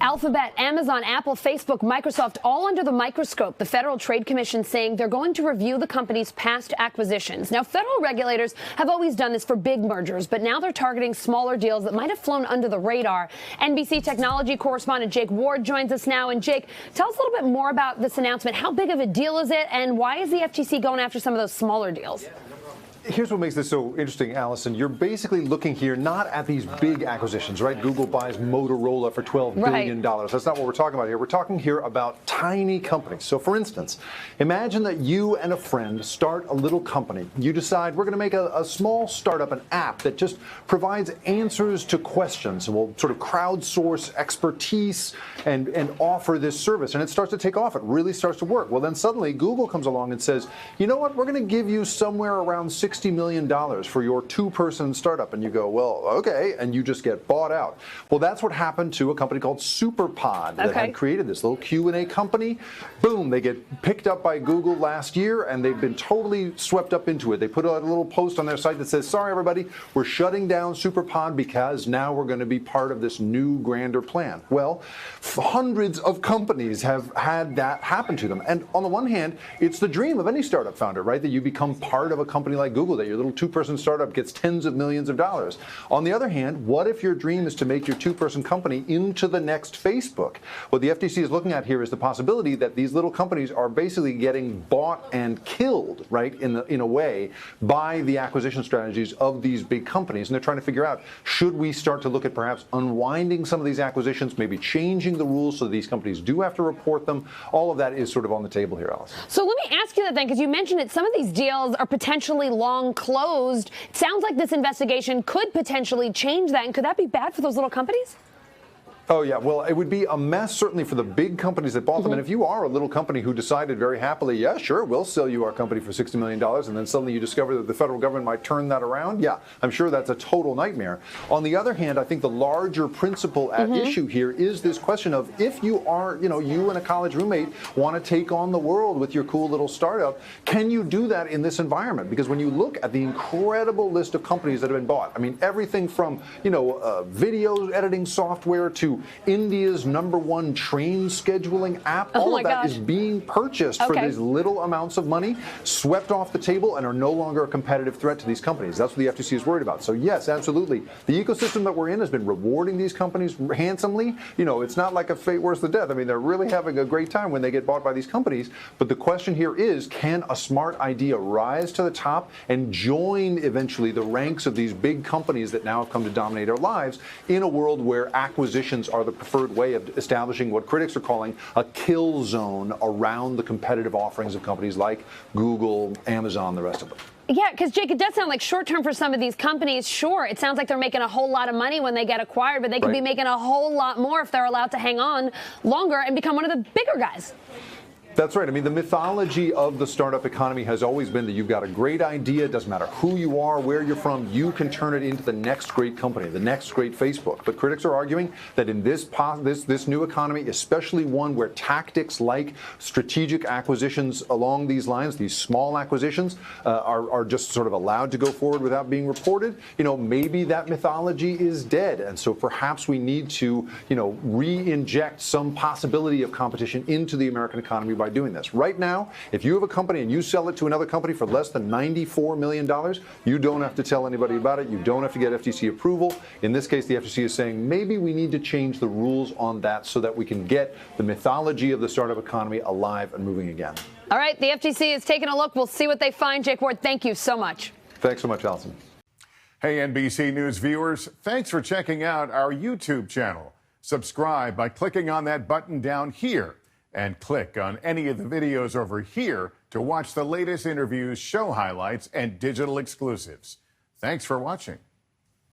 Alphabet, Amazon, Apple, Facebook, Microsoft, all under the microscope. The Federal Trade Commission saying they're going to review the company's past acquisitions. Now, federal regulators have always done this for big mergers, but now they're targeting smaller deals that might have flown under the radar. NBC technology correspondent Jake Ward joins us now. And Jake, tell us a little bit more about this announcement. How big of a deal is it, and why is the FTC going after some of those smaller deals? Here's what makes this so interesting, Allison. You're basically looking here not at these big acquisitions, right? Google buys Motorola for $12 billion. That's not what we're talking about here. We're talking here about tiny companies. So, for instance, imagine that you and a friend start a little company. You decide we're going to make a small startup, an app that just provides answers to questions. And we'll sort of crowdsource expertise and offer this service. And it starts to take off. It really starts to work. Well, then suddenly Google comes along and says, you know what? We're going to give you somewhere around $60 million for your two-person startup. And you go, well, okay, and you just get bought out. Well, that's what happened to a company called Superpod that had created this little Q&A company. Boom, they get picked up by Google last year, and they've been totally swept up into it. They put out a little post on their site that says, sorry, everybody, we're shutting down Superpod because now we're going to be part of this new, grander plan. Well, hundreds of companies have had that happen to them. And on the one hand, it's the dream of any startup founder, right, that you become part of a company like Google, that your little two-person startup gets tens of millions of dollars. On the other hand, what if your dream is to make your two-person company into the next Facebook? What the FTC is looking at here is the possibility that these little companies are basically getting bought and killed, right, in a way, by the acquisition strategies of these big companies. And they're trying to figure out, should we start to look at perhaps unwinding some of these acquisitions, maybe changing the rules so that these companies do have to report them? All of that is sort of on the table here, Alice. So let me ask you that then, because you mentioned it, some of these deals are potentially long closed. It sounds like this investigation could potentially change that. And could that be bad for those little companies? Oh, yeah. Well, it would be a mess, certainly, for the big companies that bought them. And if you are a little company who decided very happily, yeah, sure, we'll sell you our company for $60 million, and then suddenly you discover that the federal government might turn that around, yeah, I'm sure that's a total nightmare. On the other hand, I think the larger principle at issue here is this question of, if you are, you and a college roommate want to take on the world with your cool little startup, can you do that in this environment? Because when you look at the incredible list of companies that have been bought, I mean, everything from, video editing software to India's #1 train scheduling app. All of that is being purchased for these little amounts of money, swept off the table, and are no longer a competitive threat to these companies. That's what the FTC is worried about. So yes, absolutely. The ecosystem that we're in has been rewarding these companies handsomely. It's not like a fate worse than death. I mean, they're really having a great time when they get bought by these companies. But the question here is, can a smart idea rise to the top and join eventually the ranks of these big companies that now have come to dominate our lives in a world where acquisitions are the preferred way of establishing what critics are calling a kill zone around the competitive offerings of companies like Google, Amazon, the rest of them? Yeah, because, Jake, it does sound like short-term for some of these companies. Sure, it sounds like they're making a whole lot of money when they get acquired, but they could be making a whole lot more if they're allowed to hang on longer and become one of the bigger guys. That's right. I mean, the mythology of the startup economy has always been that you've got a great idea. It doesn't matter who you are, where you're from, you can turn it into the next great company, the next great Facebook. But critics are arguing that in this new economy, especially one where tactics like strategic acquisitions along these lines, these small acquisitions, are just sort of allowed to go forward without being reported, maybe that mythology is dead. And so perhaps we need to, re-inject some possibility of competition into the American economy by doing this. Right now, if you have a company and you sell it to another company for less than $94 million, you don't have to tell anybody about it. You don't have to get FTC approval. In this case, the FTC is saying maybe we need to change the rules on that so that we can get the mythology of the startup economy alive and moving again. All right, the FTC is taking a look. We'll see what they find. Jake Ward, thank you so much. Thanks so much, Allison. Hey, NBC News viewers, thanks for checking out our YouTube channel. Subscribe by clicking on that button down here, and click on any of the videos over here to watch the latest interviews, show highlights, and digital exclusives. Thanks for watching.